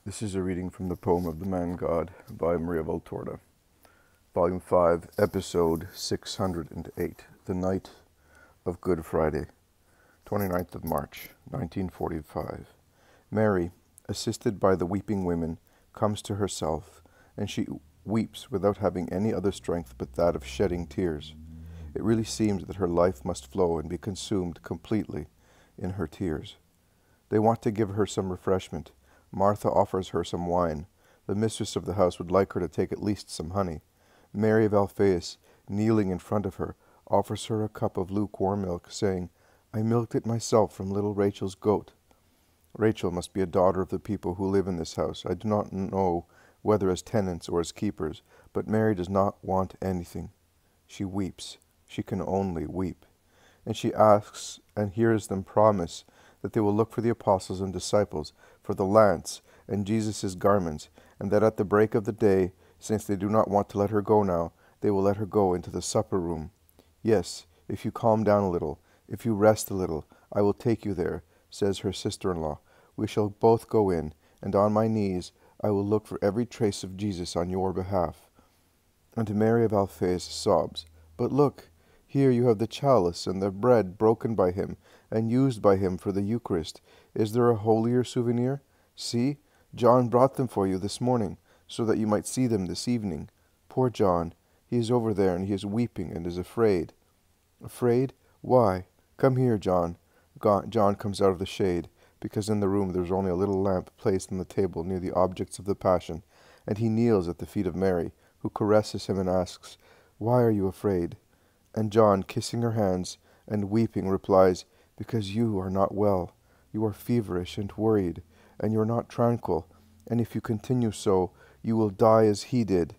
This is a reading from the poem of the Man God by Maria Valtorta, Volume 5, Episode 608, The Night of Good Friday, 29th of March, 1945. Mary, assisted by the weeping women, comes to herself, and she weeps without having any other strength but that of shedding tears. It really seems that her life must flow and be consumed completely in her tears. They want to give her some refreshment. Martha offers her some wine. The mistress of the house would like her to take at least some honey. Mary of Alphaeus, kneeling in front of her, offers her a cup of lukewarm milk, saying, "I milked it myself from little Rachel's goat." Rachel must be a daughter of the people who live in this house. I do not know whether as tenants or as keepers, but Mary does not want anything. She weeps. She can only weep. And she asks and hears them promise that they will look for the apostles and disciples, for the lance and Jesus' garments, and that at the break of the day, since they do not want to let her go now, they will let her go into the supper room. "Yes, if you calm down a little, if you rest a little, I will take you there," says her sister-in-law. "We shall both go in, and on my knees I will look for every trace of Jesus on your behalf." And Mary of Alphaeus sobs, "But look, here you have the chalice and the bread broken by him and used by him for the Eucharist. Is there a holier souvenir? See, John brought them for you this morning, so that you might see them this evening. Poor John, he is over there and he is weeping and is afraid." "Afraid? Why? Come here, John." John comes out of the shade, because in the room there is only a little lamp placed on the table near the objects of the Passion, and he kneels at the feet of Mary, who caresses him and asks, "Why are you afraid?" And John, kissing her hands and weeping, replies, "Because you are not well. You are feverish and worried, and you are not tranquil, and if you continue so, you will die as he did.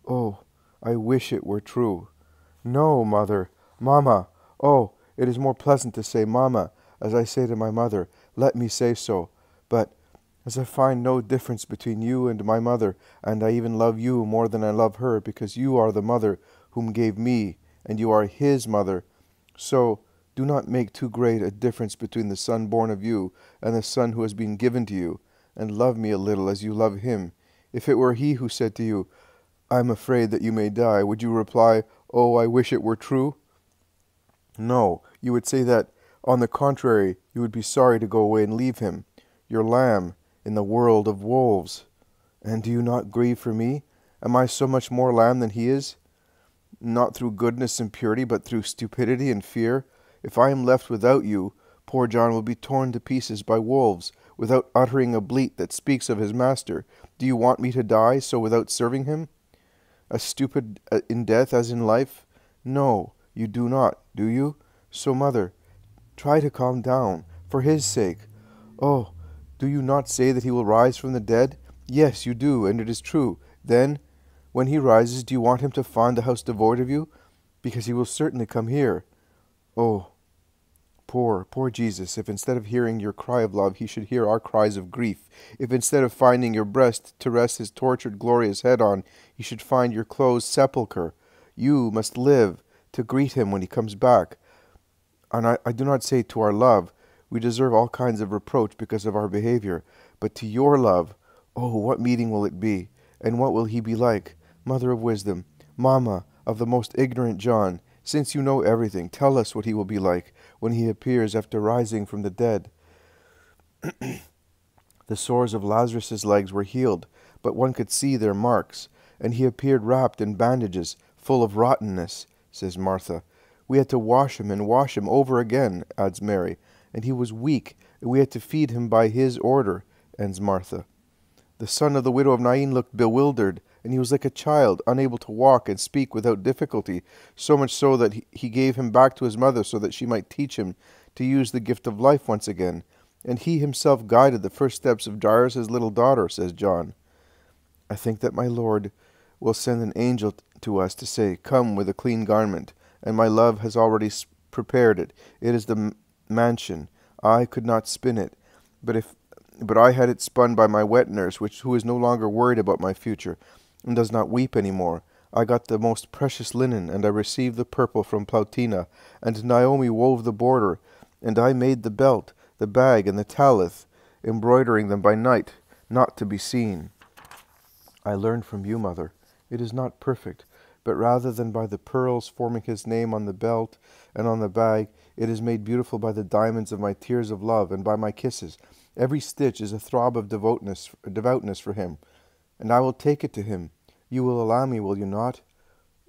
Oh, I wish it were true." "No, mother, mamma. Oh, it is more pleasant to say mamma, as I say to my mother. Let me say so. But as I find no difference between you and my mother, and I even love you more than I love her, because you are the mother whom gave me, and you are his mother, so do not make too great a difference between the son born of you and the son who has been given to you, and love me a little as you love him. If it were he who said to you, 'I am afraid that you may die,' would you reply, 'Oh, I wish it were true'? No, you would say that, on the contrary, you would be sorry to go away and leave him, your lamb, in the world of wolves. And do you not grieve for me? Am I so much more lamb than he is? Not through goodness and purity, but through stupidity and fear. If I am left without you, poor John will be torn to pieces by wolves, without uttering a bleat that speaks of his master. Do you want me to die so without serving him? As stupid in death as in life? No, you do not, do you? So, mother, try to calm down, for his sake. Oh, do you not say that he will rise from the dead? Yes, you do, and it is true. Then, when he rises, do you want him to find the house devoid of you? Because he will certainly come here. Oh, poor Jesus, if instead of hearing your cry of love, he should hear our cries of grief. If instead of finding your breast to rest his tortured, glorious head on, he should find your closed sepulchre. You must live to greet him when he comes back. And I do not say to our love, we deserve all kinds of reproach because of our behavior, but to your love, oh, what meeting will it be? And what will he be like? Mother of wisdom, mamma of the most ignorant John, since you know everything, tell us what he will be like when he appears after rising from the dead. The sores of Lazarus' legs were healed, but one could see their marks, and he appeared wrapped in bandages, full of rottenness, says Martha. We had to wash him and wash him over again, adds Mary, and he was weak, and we had to feed him by his order, ends Martha. The son of the widow of Nain looked bewildered, and he was like a child, unable to walk and speak without difficulty, so much so that he gave him back to his mother so that she might teach him to use the gift of life once again. And he himself guided the first steps of Jairus' little daughter, says John. I think that my Lord will send an angel to us to say, 'Come with a clean garment,' and my love has already prepared it. It is the mansion. I could not spin it, but I had it spun by my wet nurse, who is no longer worried about my future, and does not weep any more. I got the most precious linen, and I received the purple from Plautina, and Naomi wove the border, and I made the belt, the bag, and the tallith, embroidering them by night. not to be seen. I learned from you, mother. It is not perfect, but rather than by the pearls forming his name on the belt and on the bag, it is made beautiful by the diamonds of my tears of love and by my kisses. Every stitch is a throb of devoutness for him, and I will take it to him. You will allow me, will you not?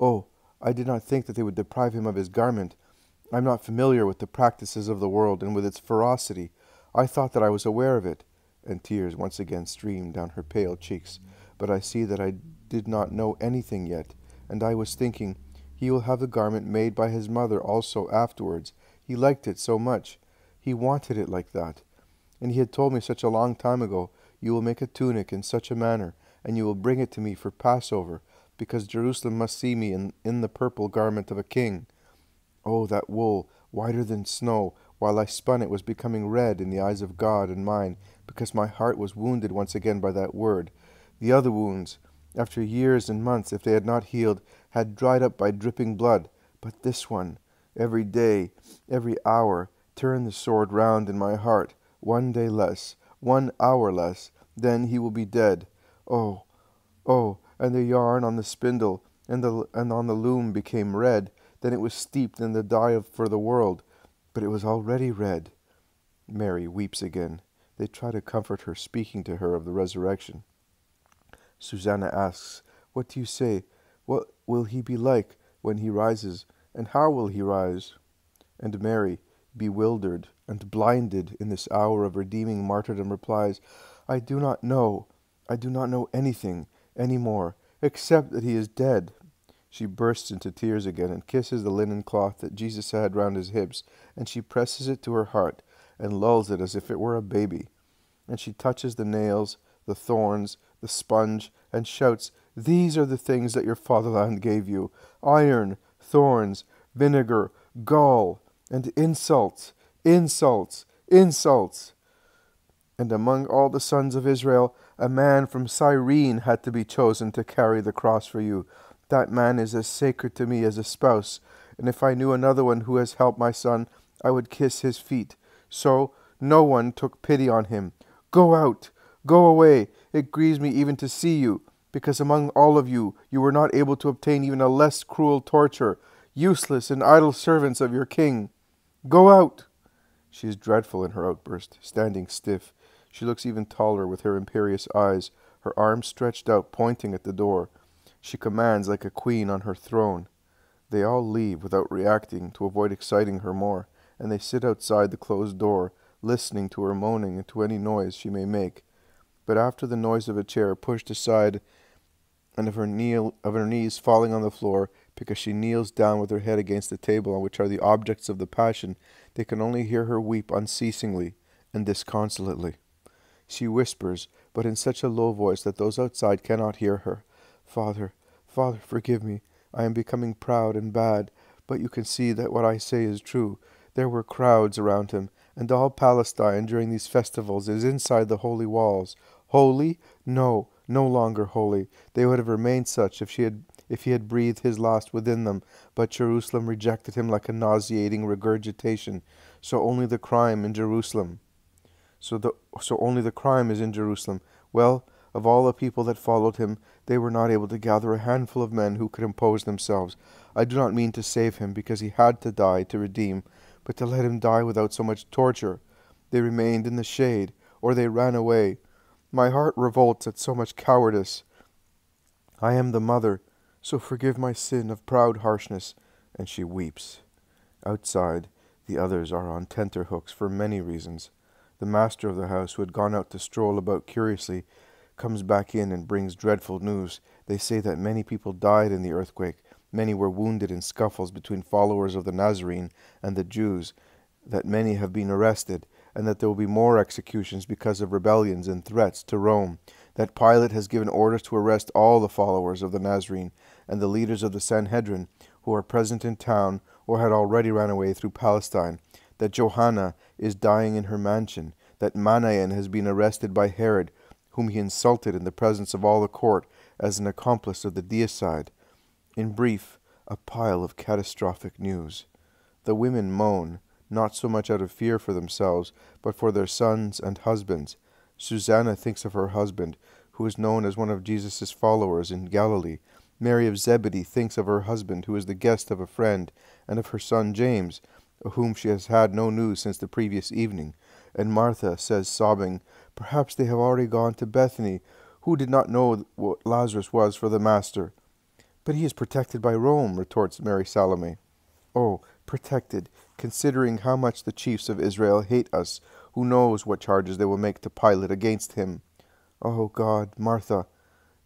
Oh, I did not think that they would deprive him of his garment. I am not familiar with the practices of the world and with its ferocity. I thought that I was aware of it. And tears once again streamed down her pale cheeks. But I see that I did not know anything yet, and I was thinking, he will have the garment made by his mother also afterwards. He liked it so much. He wanted it like that. And he had told me such a long time ago, you will make a tunic in such a manner, and you will bring it to me for Passover, because Jerusalem must see me in the purple garment of a king. Oh, that wool, whiter than snow, while I spun it was becoming red in the eyes of God and mine, because my heart was wounded once again by that word. The other wounds, after years and months, if they had not healed, had dried up by dripping blood. But this one, every day, every hour, turned the sword round in my heart. 1 day less, 1 hour less, then he will be dead. Oh, oh, and the yarn on the spindle and on the loom became red. Then it was steeped in the dye for the world, but it was already red. Mary weeps again. They try to comfort her, speaking to her of the resurrection. Susanna asks, what do you say? What will he be like when he rises, and how will he rise? And Mary, bewildered and blinded in this hour of redeeming martyrdom, replies, I do not know anything any more, except that he is dead. She bursts into tears again and kisses the linen cloth that Jesus had round his hips, and she presses it to her heart and lulls it as if it were a baby. And she touches the nails, the thorns, the sponge, and shouts, These are the things that your fatherland gave you, iron, thorns, vinegar, gall, and insults, insults, insults. And among all the sons of Israel, a man from Cyrene had to be chosen to carry the cross for you. That man is as sacred to me as a spouse, and if I knew another one who has helped my son, I would kiss his feet. So no one took pity on him. Go out, go away. It grieves me even to see you, because among all of you, you were not able to obtain even a less cruel torture, useless and idle servants of your king. Go out. She is dreadful in her outburst, standing stiff. She looks even taller with her imperious eyes, her arms stretched out, pointing at the door. She commands like a queen on her throne. They all leave without reacting to avoid exciting her more, and they sit outside the closed door, listening to her moaning and to any noise she may make. But after the noise of a chair pushed aside and of her knees falling on the floor, because she kneels down with her head against the table on which are the objects of the passion, they can only hear her weep unceasingly and disconsolately. She whispers, but in such a low voice that those outside cannot hear her, Father, Father, forgive me. I am becoming proud and bad, but you can see that what I say is true. There were crowds around him, and all Palestine during these festivals is inside the holy walls. Holy? No, no longer holy. They would have remained such if he had breathed his last within them, but Jerusalem rejected him like a nauseating regurgitation. So only the crime in Jerusalem. So only the crime is in Jerusalem. Well, of all the people that followed him, they were not able to gather a handful of men who could impose themselves. I do not mean to save him, because he had to die to redeem, but to let him die without so much torture. They remained in the shade, or they ran away. My heart revolts at so much cowardice. I am the mother, so forgive my sin of proud harshness. And she weeps. Outside, the others are on tenterhooks for many reasons. The master of the house, who had gone out to stroll about curiously, comes back in and brings dreadful news. They say that many people died in the earthquake. Many were wounded in scuffles between followers of the Nazarene and the Jews, that many have been arrested, and that there will be more executions because of rebellions and threats to Rome, that Pilate has given orders to arrest all the followers of the Nazarene and the leaders of the Sanhedrin who are present in town or had already ran away through Palestine, that Johanna is dying in her mansion, that Manaen has been arrested by Herod, whom he insulted in the presence of all the court as an accomplice of the deicide. In brief, a pile of catastrophic news. The women moan, not so much out of fear for themselves, but for their sons and husbands. Susanna thinks of her husband, who is known as one of Jesus' followers in Galilee. Mary of Zebedee thinks of her husband, who is the guest of a friend, and of her son James, of whom she has had no news since the previous evening. And Martha says, sobbing, "Perhaps they have already gone to Bethany, who did not know what Lazarus was for the Master." "But he is protected by Rome," retorts Mary Salome. "Oh, protected, considering how much the chiefs of Israel hate us. Who knows what charges they will make to Pilate against him?" "Oh God," Martha,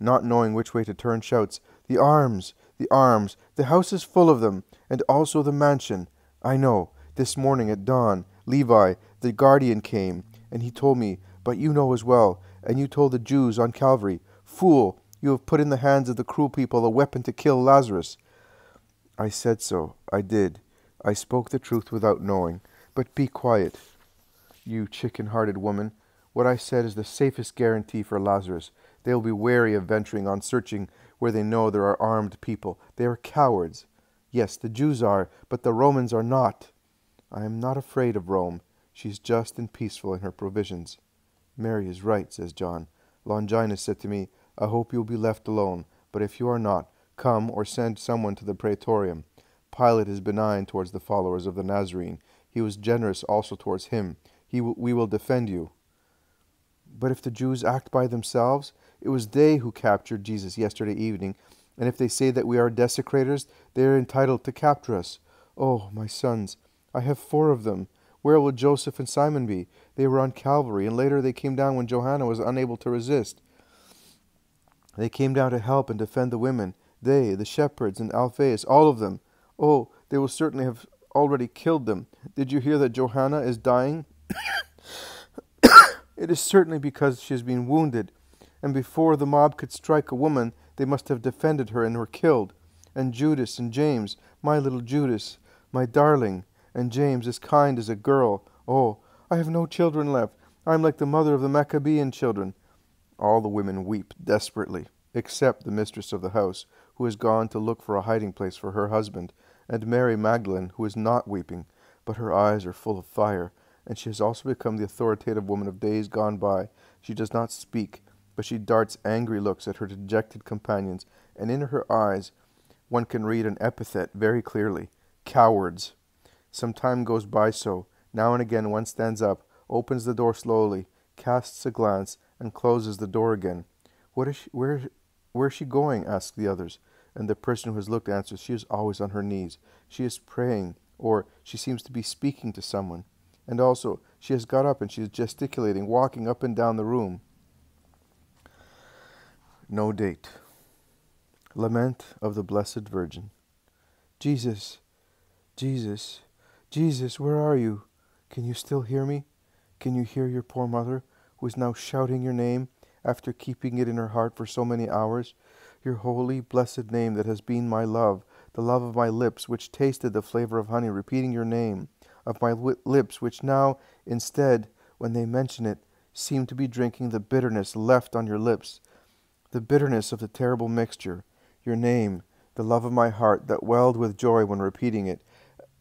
not knowing which way to turn, shouts, "The arms! The arms! The house is full of them, and also the mansion. I know. This morning at dawn, Levi, the guardian, came, and he told me, but you know as well, and you told the Jews on Calvary, 'Fool, you have put in the hands of the cruel people a weapon to kill Lazarus.'" "I said so. I did. I spoke the truth without knowing. But be quiet, you chicken-hearted woman. What I said is the safest guarantee for Lazarus. They will be wary of venturing on searching where they know there are armed people. They are cowards. Yes, the Jews are, but the Romans are not. I am not afraid of Rome. She is just and peaceful in her provisions." "Mary is right," says John. "Longinus said to me, 'I hope you will be left alone, but if you are not, come or send someone to the praetorium.' Pilate is benign towards the followers of the Nazarene. He was generous also towards him. We will defend you." "But if the Jews act by themselves? It was they who captured Jesus yesterday evening, and if they say that we are desecrators, they are entitled to capture us. Oh, my sons, I have 4 of them. Where will Joseph and Simon be? They were on Calvary, and later they came down when Johanna was unable to resist. They came down to help and defend the women. They, the shepherds, and Alphaeus, all of them. Oh, they will certainly have already killed them. Did you hear that Johanna is dying? It is certainly because she has been wounded, and before the mob could strike a woman, they must have defended her and were killed. And Judas and James, my little Judas, my darling, and James, as kind as a girl. Oh, I have no children left. I am like the mother of the Maccabean children." All the women weep desperately, except the mistress of the house, who has gone to look for a hiding place for her husband, and Mary Magdalene, who is not weeping, but her eyes are full of fire, and she has also become the authoritative woman of days gone by. She does not speak, but she darts angry looks at her dejected companions, and in her eyes one can read an epithet very clearly: cowards. Some time goes by so. Now and again one stands up, opens the door slowly, casts a glance, and closes the door again. Where is she going?" ask the others, and the person who has looked answers, "She is always on her knees. She is praying, or she seems to be speaking to someone. And also, she has got up and she is gesticulating, walking up and down the room." No date. Lament of the Blessed Virgin. "Jesus, Jesus, Jesus, where are you? Can you still hear me? Can you hear your poor mother, who is now shouting your name, after keeping it in her heart for so many hours? Your holy, blessed name that has been my love, the love of my lips, which tasted the flavor of honey, repeating your name, of my lips, which now, instead, when they mention it, seem to be drinking the bitterness left on your lips, the bitterness of the terrible mixture. Your name, the love of my heart, that welled with joy when repeating it,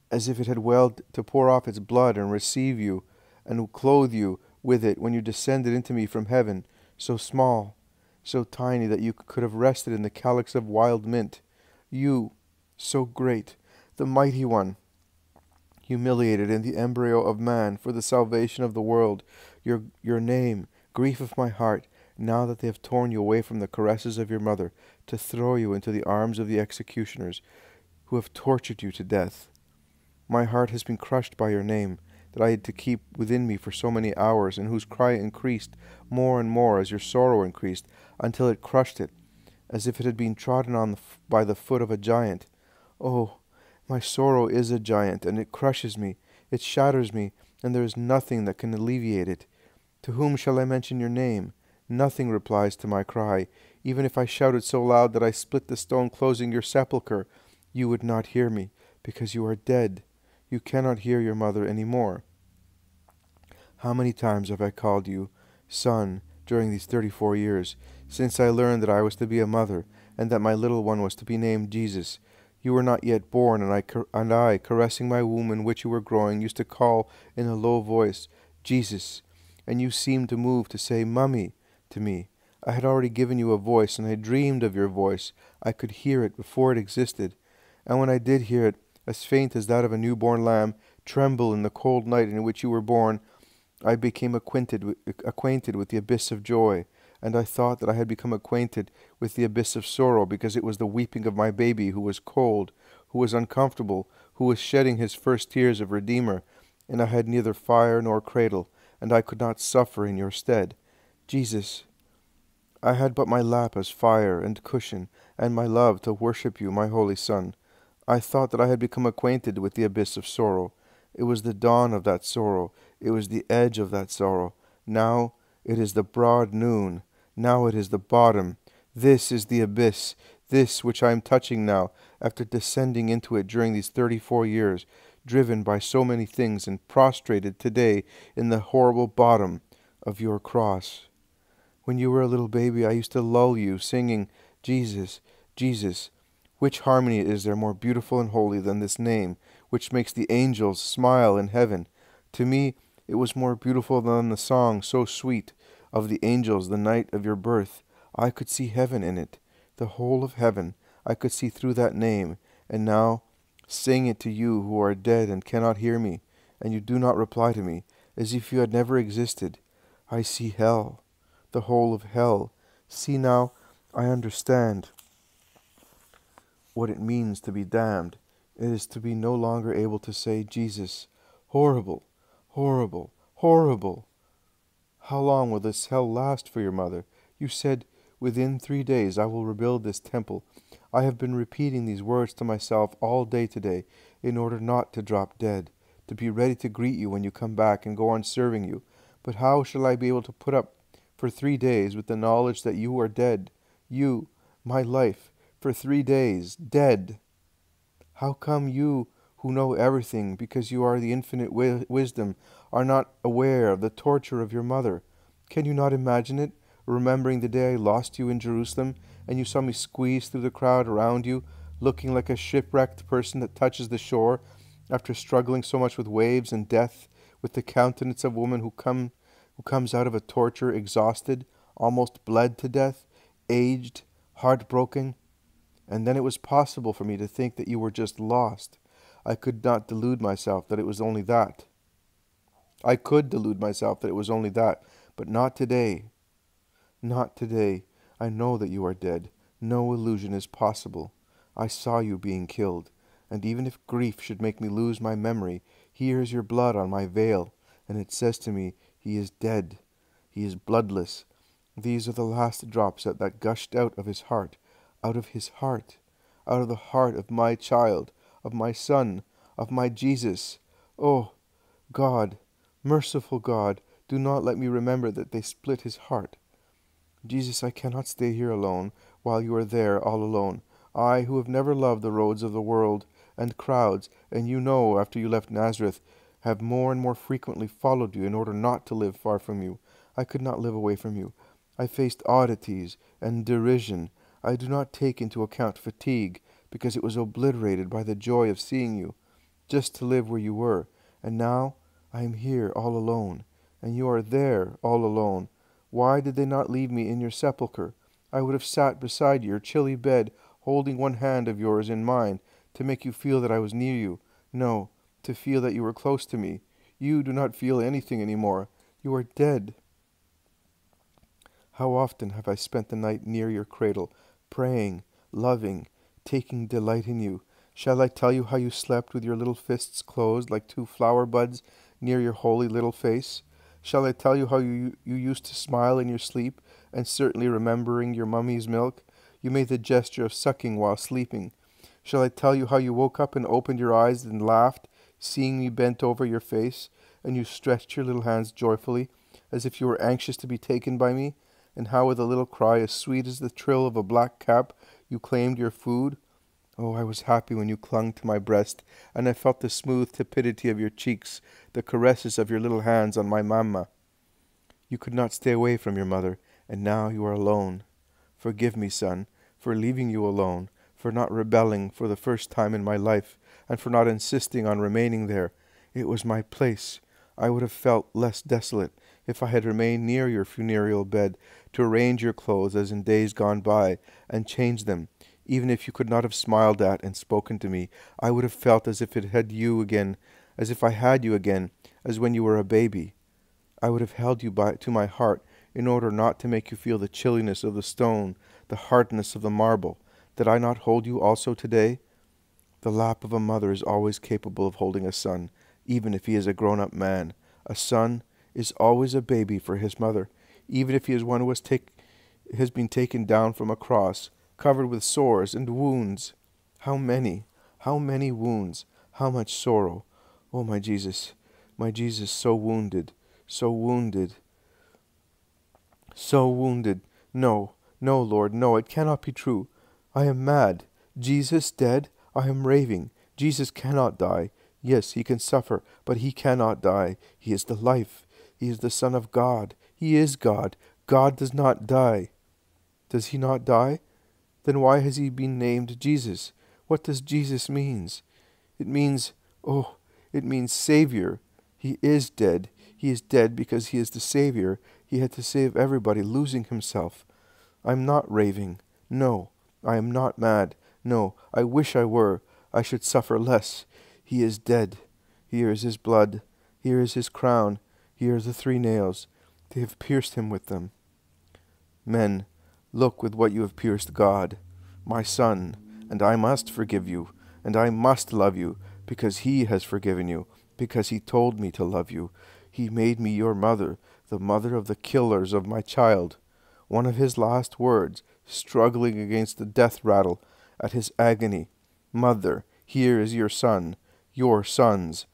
as if it had welled to pour off its blood and receive you, and clothe you with it when you descended into me from heaven, so small, so tiny that you could have rested in the calyx of wild mint. You, so great, the mighty one, humiliated in the embryo of man for the salvation of the world. Your name, grief of my heart, now that they have torn you away from the caresses of your mother, to throw you into the arms of the executioners, who have tortured you to death. My heart has been crushed by your name, that I had to keep within me for so many hours, and whose cry increased more and more as your sorrow increased, until it crushed it, as if it had been trodden on by the foot of a giant. Oh, my sorrow is a giant, and it crushes me, it shatters me, and there is nothing that can alleviate it. To whom shall I mention your name? Nothing replies to my cry. Even if I shouted so loud that I split the stone closing your sepulchre, you would not hear me, because you are dead. You cannot hear your mother any more. How many times have I called you son during these 34 years, since I learned that I was to be a mother, and that my little one was to be named Jesus? You were not yet born, and I, caressing my womb in which you were growing, used to call in a low voice, Jesus, and you seemed to move to say, "Mummy," to me. I had already given you a voice, and I dreamed of your voice. I could hear it before it existed. And when I did hear it, as faint as that of a newborn lamb, tremble in the cold night in which you were born, I became acquainted with the abyss of joy, and I thought that I had become acquainted with the abyss of sorrow, because it was the weeping of my baby who was cold, who was uncomfortable, who was shedding his first tears of Redeemer, and I had neither fire nor cradle, and I could not suffer in your stead. Jesus, I had but my lap as fire and cushion, and my love to worship you, my holy Son. I thought that I had become acquainted with the abyss of sorrow. It was the dawn of that sorrow. It was the edge of that sorrow. Now it is the broad noon. Now it is the bottom. This is the abyss, this which I am touching now, after descending into it during these 34 years, driven by so many things and prostrated today in the horrible bottom of your cross. When you were a little baby, I used to lull you, singing, "Jesus, Jesus." Which harmony is there more beautiful and holy than this name, which makes the angels smile in heaven? To me, it was more beautiful than the song so sweet of the angels the night of your birth. I could see heaven in it, the whole of heaven. I could see through that name, and now sing it to you who are dead and cannot hear me, and you do not reply to me, as if you had never existed. I see hell, the whole of hell. See now, I understand what it means to be damned. It is to be no longer able to say, "Jesus, horrible, horrible, horrible." How long will this hell last for your mother? You said, "Within 3 days I will rebuild this temple." I have been repeating these words to myself all day today, in order not to drop dead, to be ready to greet you when you come back and go on serving you. But how shall I be able to put up for 3 days with the knowledge that you are dead? You, my life, for 3 days, dead. How come you, who know everything, because you are the infinite wisdom, are not aware of the torture of your mother? Can you not imagine it, remembering the day I lost you in Jerusalem, and you saw me squeeze through the crowd around you, looking like a shipwrecked person that touches the shore, after struggling so much with waves and death, with the countenance of a woman who comes out of a torture exhausted, almost bled to death, aged, heartbroken? And then it was possible for me to think that you were just lost. I could not delude myself that it was only that. I could delude myself that it was only that, but not today. Not today. I know that you are dead. No illusion is possible. I saw you being killed, and even if grief should make me lose my memory, here is your blood on my veil, and it says to me, "He is dead. He is bloodless." These are the last drops that gushed out of his heart, out of his heart, out of the heart of my child, of my son, of my Jesus. Oh, God, merciful God, do not let me remember that they split his heart. Jesus, I cannot stay here alone, while you are there all alone. I, who have never loved the roads of the world and crowds, and you know, after you left Nazareth, have more and more frequently followed you in order not to live far from you. I could not live away from you. I faced oddities and derision. I do not take into account fatigue, because it was obliterated by the joy of seeing you, just to live where you were. And now I am here all alone, and you are there all alone. Why did they not leave me in your sepulchre? I would have sat beside your chilly bed, holding one hand of yours in mine, to make you feel that I was near you. No, to feel that you were close to me. You do not feel anything any more. You are dead. How often have I spent the night near your cradle, praying, loving, taking delight in you. Shall I tell you how you slept with your little fists closed like 2 flower buds near your holy little face? Shall I tell you how you used to smile in your sleep, and certainly remembering your mummy's milk, you made the gesture of sucking while sleeping? Shall I tell you how you woke up and opened your eyes and laughed, seeing me bent over your face, and you stretched your little hands joyfully, as if you were anxious to be taken by me? And how with a little cry as sweet as the trill of a black cap you claimed your food? Oh, I was happy when you clung to my breast, and I felt the smooth tepidity of your cheeks, the caresses of your little hands on my mamma. You could not stay away from your mother, and now you are alone. Forgive me, son, for leaving you alone, for not rebelling for the first time in my life, and for not insisting on remaining there. It was my place. I would have felt less desolate if I had remained near your funereal bed, to arrange your clothes as in days gone by, and change them, even if you could not have smiled at and spoken to me, I would have felt as if it had you again, as if I had you again, as when you were a baby. I would have held you to my heart, in order not to make you feel the chilliness of the stone, the hardness of the marble. Did I not hold you also today? The lap of a mother is always capable of holding a son, even if he is a grown-up man. A son is always a baby for his mother, even if he is one who has been taken down from a cross, covered with sores and wounds. How many wounds, how much sorrow. Oh, my Jesus, so wounded, so wounded, so wounded. No, no, Lord, no, it cannot be true. I am mad. Jesus dead? I am raving. Jesus cannot die. Yes, he can suffer, but he cannot die. He is the life. He is the Son of God. He is God. God does not die. Does he not die? Then why has he been named Jesus? What does Jesus means? It means, it means Savior. He is dead. He is dead because he is the Savior. He had to save everybody, losing himself. I'm not raving. No, I am not mad. No, I wish I were. I should suffer less. He is dead. Here is his blood. Here is his crown. Here are the 3 nails. They have pierced him with them. Men, look with what you have pierced God, my Son, and I must forgive you, and I must love you, because he has forgiven you, because he told me to love you. He made me your mother, the mother of the killers of my child. One of his last words, struggling against the death rattle at his agony. Mother, here is your son, your sons.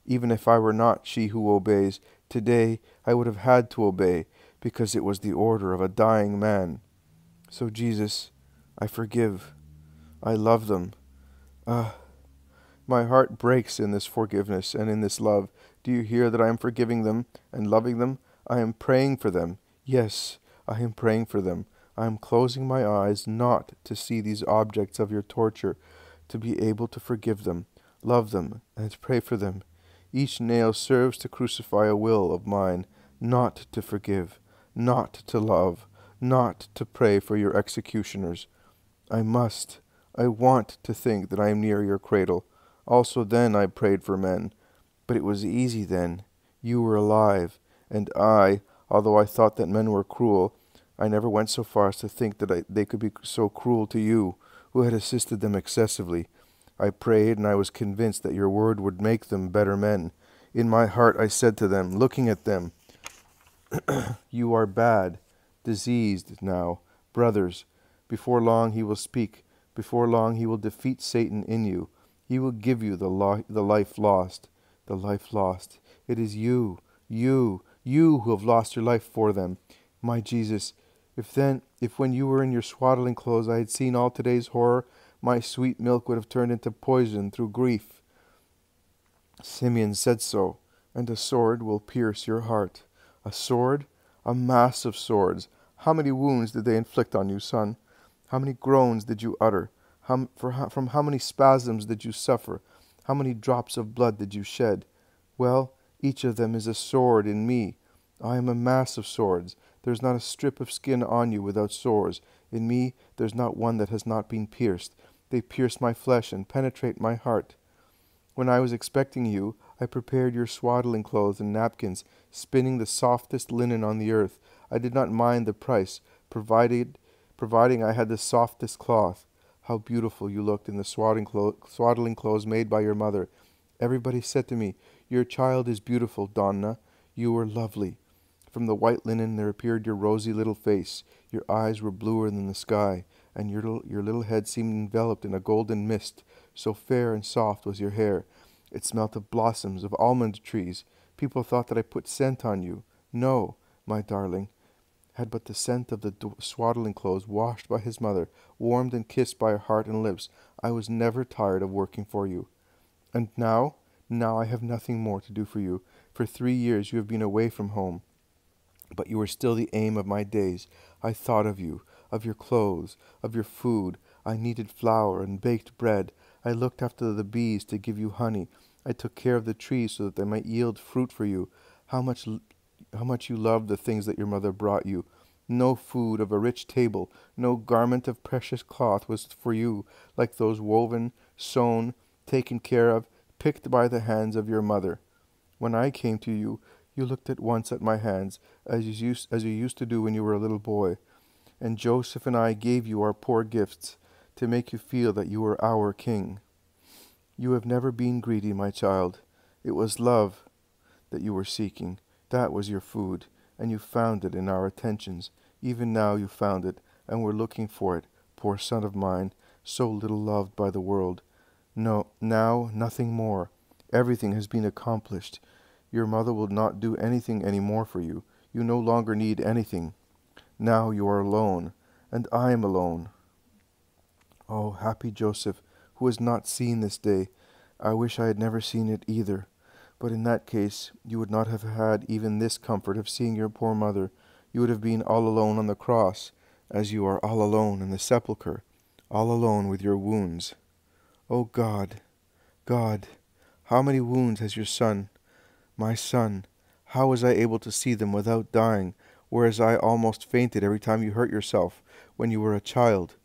Even if I were not she who obeys, today I would have had to obey, because it was the order of a dying man. So, Jesus, I forgive. I love them. My heart breaks in this forgiveness and in this love. Do you hear that I am forgiving them and loving them? I am praying for them. Yes, I am praying for them. I am closing my eyes not to see these objects of your torture, to be able to forgive them, love them, and to pray for them. Each nail serves to crucify a will of mine, not to forgive, not to love, not to pray for your executioners. I want to think that I am near your cradle. Also then I prayed for men. But it was easy then. You were alive, and I, although I thought that men were cruel, I never went so far as to think that they could be so cruel to you, who had assisted them excessively. I prayed, and I was convinced that your word would make them better men. In my heart I said to them, looking at them, you are bad, diseased now, brothers. Before long he will speak. Before long he will defeat Satan in you. He will give you the life lost. The life lost. It is you who have lost your life for them. My Jesus, if when you were in your swaddling clothes I had seen all today's horror, my sweet milk would have turned into poison through grief. Simeon said so, and a sword will pierce your heart. A sword? A mass of swords. How many wounds did they inflict on you, son? How many groans did you utter? From how many spasms did you suffer? How many drops of blood did you shed? Well, each of them is a sword in me. I am a mass of swords. There's not a strip of skin on you without sores. In me there's not one that has not been pierced. They pierce my flesh and penetrate my heart. When I was expecting you, I prepared your swaddling clothes and napkins, spinning the softest linen on the earth. I did not mind the price, providing I had the softest cloth. How beautiful you looked in the swaddling clothes made by your mother. Everybody said to me, your child is beautiful, Donna. You were lovely. From the white linen there appeared your rosy little face. Your eyes were bluer than the sky, and your little head seemed enveloped in a golden mist. So fair and soft was your hair. It smelt of blossoms, of almond trees. People thought that I put scent on you. No, my darling. Had but the scent of the swaddling clothes washed by his mother, warmed and kissed by her heart and lips, I was never tired of working for you. And now I have nothing more to do for you. For 3 years you have been away from home. But you were still the aim of my days. I thought of you, of your clothes, of your food. I kneaded flour and baked bread. I looked after the bees to give you honey. I took care of the trees so that they might yield fruit for you. How much you loved the things that your mother brought you. No food of a rich table, no garment of precious cloth was for you like those woven, sewn, taken care of, picked by the hands of your mother. When I came to you, you looked at once at my hands, as you used to do when you were a little boy. And Joseph and I gave you our poor gifts to make you feel that you were our king. You have never been greedy, my child. It was love that you were seeking. That was your food, and you found it in our attentions. Even now you found it, and were looking for it, poor son of mine, so little loved by the world. No, now nothing more. Everything has been accomplished. Your mother will not do anything any more for you. You no longer need anything. Now you are alone, and I am alone. Oh, happy Joseph, who has not seen this day. I wish I had never seen it either. But in that case, you would not have had even this comfort of seeing your poor mother. You would have been all alone on the cross, as you are all alone in the sepulchre, all alone with your wounds. Oh God, God, how many wounds has your son, my son? How was I able to see them without dying, whereas I almost fainted every time you hurt yourself when you were a child?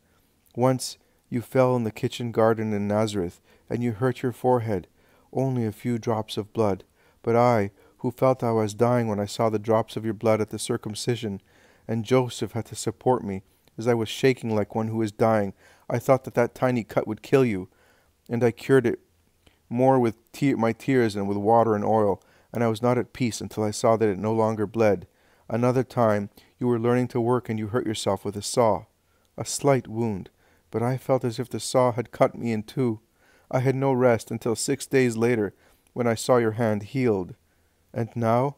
Once you fell in the kitchen garden in Nazareth, and you hurt your forehead, only a few drops of blood. But I, who felt I was dying when I saw the drops of your blood at the circumcision, and Joseph had to support me, as I was shaking like one who is dying, I thought that that tiny cut would kill you, and I cured it more with my tears than with water and oil, and I was not at peace until I saw that it no longer bled. Another time you were learning to work, and you hurt yourself with a saw, a slight wound, but I felt as if the saw had cut me in two. I had no rest until 6 days later, when I saw your hand healed. And now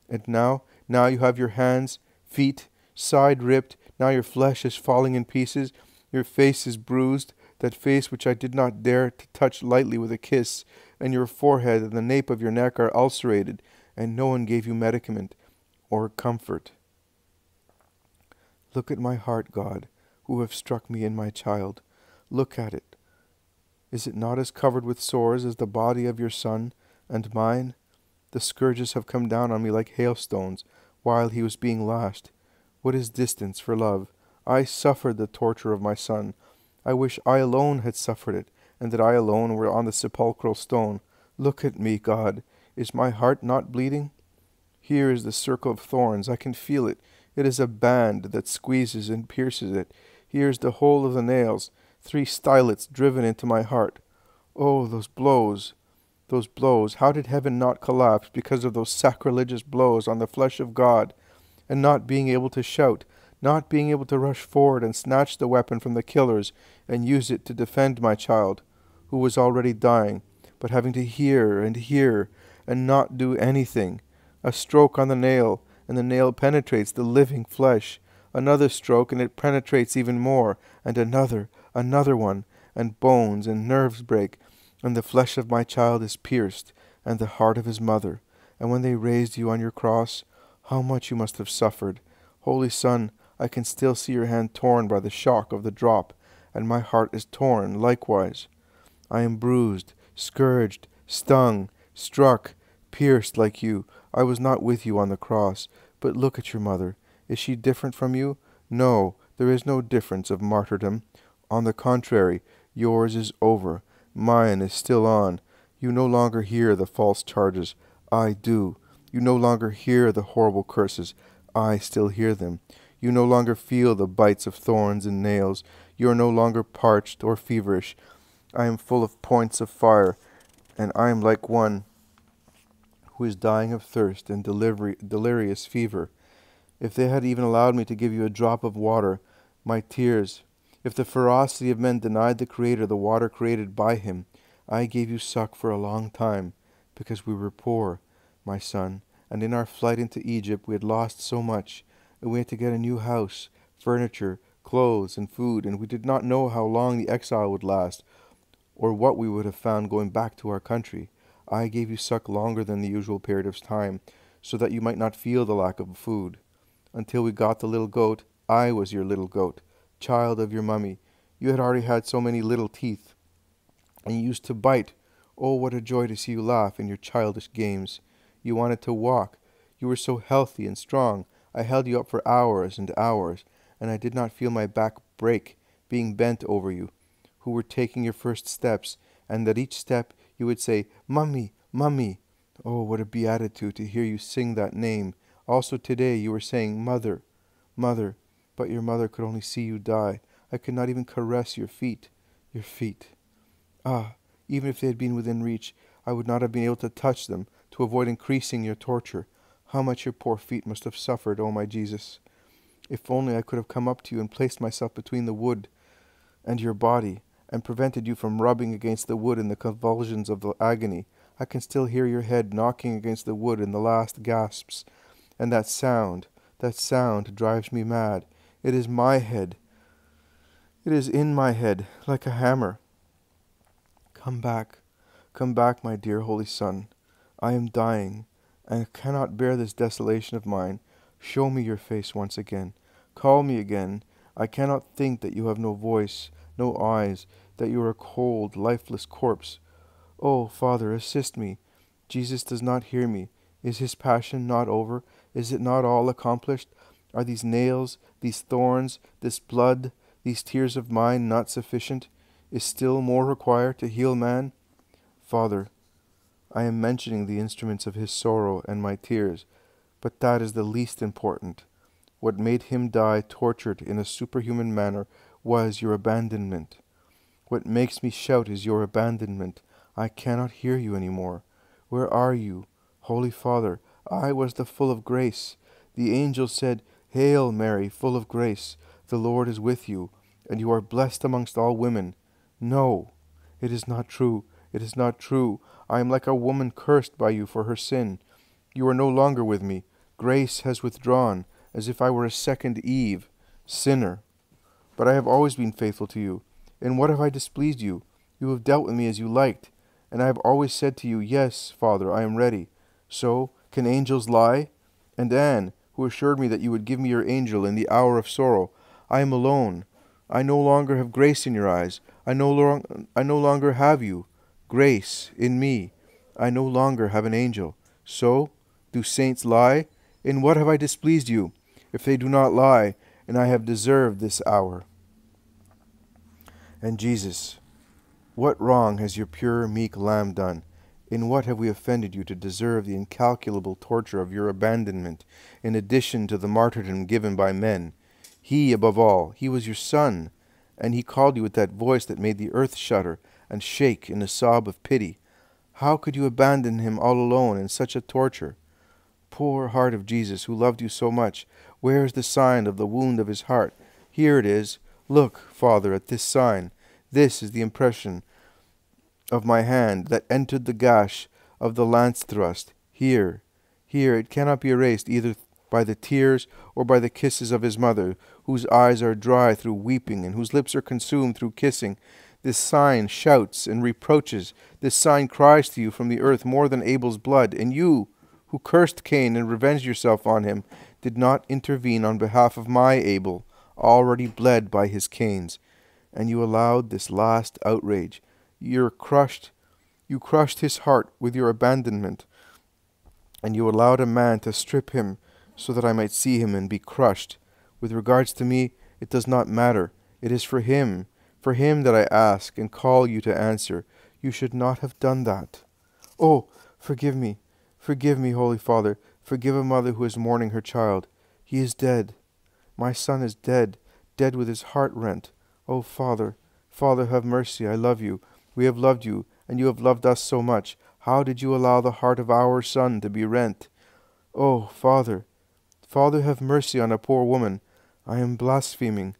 you have your hands, feet, side ripped. Now your flesh is falling in pieces. Your face is bruised, that face which I did not dare to touch lightly with a kiss. And your forehead and the nape of your neck are ulcerated, and no one gave you medicament or comfort. Look at my heart, God, who have struck me in my child. Look at it. Is it not as covered with sores as the body of your son and mine? The scourges have come down on me like hailstones while he was being lashed. What is distance for love? I suffered the torture of my son. I wish I alone had suffered it, and that I alone were on the sepulchral stone. Look at me, God. Is my heart not bleeding? Here is the circle of thorns. I can feel it. It is a band that squeezes and pierces it. Here is the hole of the nails. 3 stylets driven into my heart. Oh, those blows, those blows. How did heaven not collapse because of those sacrilegious blows on the flesh of God? And not being able to shout, not being able to rush forward and snatch the weapon from the killers and use it to defend my child, who was already dying, but having to hear and not do anything. A stroke on the nail, and the nail penetrates the living flesh. Another stroke, and it penetrates even more, and another one, and bones and nerves break, and the flesh of my child is pierced, and the heart of his mother. And when they raised you on your cross, how much you must have suffered. Holy Son, I can still see your hand torn by the shock of the drop, and my heart is torn likewise. I am bruised, scourged, stung, struck, pierced like you. I was not with you on the cross, but look at your mother. Is she different from you? No, there is no difference of martyrdom. On the contrary, yours is over. Mine is still on. You no longer hear the false charges. I do. You no longer hear the horrible curses. I still hear them. You no longer feel the bites of thorns and nails. You are no longer parched or feverish. I am full of points of fire, and I am like one who is dying of thirst and delirious fever. If they had even allowed me to give you a drop of water, my tears, if the ferocity of men denied the Creator the water created by him, I gave you suck for a long time, because we were poor, my son, and in our flight into Egypt we had lost so much, and we had to get a new house, furniture, clothes, and food, and we did not know how long the exile would last, or what we would have found going back to our country. I gave you suck longer than the usual period of time, so that you might not feel the lack of food. Until we got the little goat, I was your little goat, child of your mummy. You had already had so many little teeth, and you used to bite. Oh, what a joy to see you laugh in your childish games. You wanted to walk. You were so healthy and strong. I held you up for hours and hours, and I did not feel my back break being bent over you, who were taking your first steps, and at each step you would say, Mummy, Mummy. Oh, what a beatitude to hear you sing that name. Also today you were saying, Mother, Mother, but your mother could only see you die. I could not even caress your feet. Your feet. Ah, even if they had been within reach, I would not have been able to touch them to avoid increasing your torture. How much your poor feet must have suffered, oh my Jesus. If only I could have come up to you and placed myself between the wood and your body, and prevented you from rubbing against the wood in the convulsions of the agony. I can still hear your head knocking against the wood in the last gasps, and that sound drives me mad. It is my head. It is in my head, like a hammer. Come back, my dear Holy Son. I am dying, and I cannot bear this desolation of mine. Show me your face once again. Call me again. I cannot think that you have no voice, no eyes, that you are a cold, lifeless corpse. Oh, Father, assist me. Jesus does not hear me. Is his passion not over? Is it not all accomplished? Are these nails, these thorns, this blood, these tears of mine not sufficient? Is still more required to heal man? Father, I am mentioning the instruments of his sorrow and my tears, but that is the least important. What made him die tortured in a superhuman manner was your abandonment. What makes me shout is your abandonment. I cannot hear you any more. Where are you? Holy Father, I was the full of grace. The angel said, Hail Mary, full of grace, the Lord is with you, and you are blessed amongst all women. No, it is not true. It is not true. I am like a woman cursed by you for her sin. You are no longer with me. Grace has withdrawn, as if I were a second Eve, sinner. But I have always been faithful to you. In what have I displeased you? You have dealt with me as you liked, and I have always said to you, Yes, Father, I am ready. So, can angels lie? And Anne, who assured me that you would give me your angel in the hour of sorrow, I am alone. I no longer have grace in your eyes. I no longer have you. Grace in me. I no longer have an angel. So, do saints lie? In what have I displeased you? If they do not lie, and I have deserved this hour. And Jesus, what wrong has your pure, meek Lamb done? In what have we offended you to deserve the incalculable torture of your abandonment, in addition to the martyrdom given by men? He, above all, he was your Son, and he called you with that voice that made the earth shudder and shake in a sob of pity. How could you abandon him all alone in such a torture? Poor heart of Jesus, who loved you so much, where is the sign of the wound of his heart? Here it is. Look, Father, at this sign. This is the impression of my hand that entered the gash of the lance thrust. Here, it cannot be erased either by the tears or by the kisses of his mother, whose eyes are dry through weeping and whose lips are consumed through kissing. This sign shouts and reproaches. This sign cries to you from the earth more than Abel's blood. And you, who cursed Cain and revenged yourself on him, did not intervene on behalf of my Abel, already bled by his Cains. And you allowed this last outrage. You crushed his heart with your abandonment. And you allowed a man to strip him so that I might see him and be crushed. With regards to me, it does not matter. It is for him that I ask and call you to answer. You should not have done that. Oh, forgive me, Holy Father. Forgive a mother who is mourning her child. He is dead. My son is dead, dead with his heart rent. Oh, Father, have mercy. I love you. We have loved you, and you have loved us so much. How did you allow the heart of our son to be rent? Oh, Father, have mercy on a poor woman. I am blaspheming.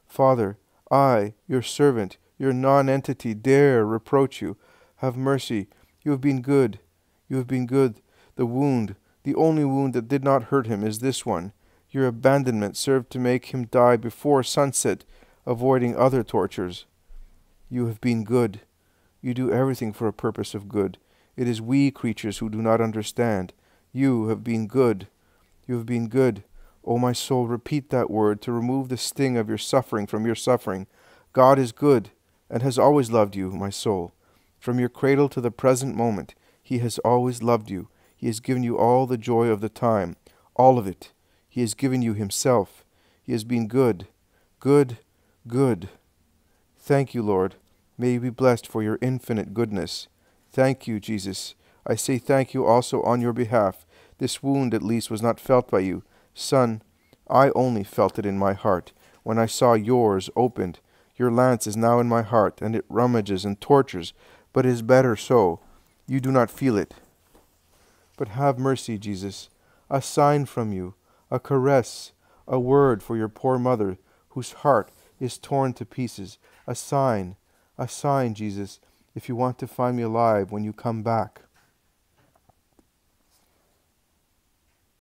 Father, I, your servant, your non-entity, dare reproach you. Have mercy. You have been good. The wound, the only wound that did not hurt him, is this one. Your abandonment served to make him die before sunset, avoiding other tortures. You have been good. You do everything for a purpose of good. It is we creatures who do not understand. You have been good. You have been good. O my soul, repeat that word to remove the sting of your suffering from your suffering. God is good and has always loved you, my soul. From your cradle to the present moment, he has always loved you. He has given you all the joy of the time. all of it. He has given you himself. He has been good, good, good. Thank you, Lord. May you be blessed for your infinite goodness. Thank you, Jesus. I say thank you also on your behalf. This wound at least was not felt by you. Son, I only felt it in my heart when I saw yours opened. Your lance is now in my heart, and it rummages and tortures, but it is better so. You do not feel it. But have mercy, Jesus, a sign from you, a caress, a word for your poor mother, whose heart is torn to pieces. A sign, Jesus, if you want to find me alive when you come back.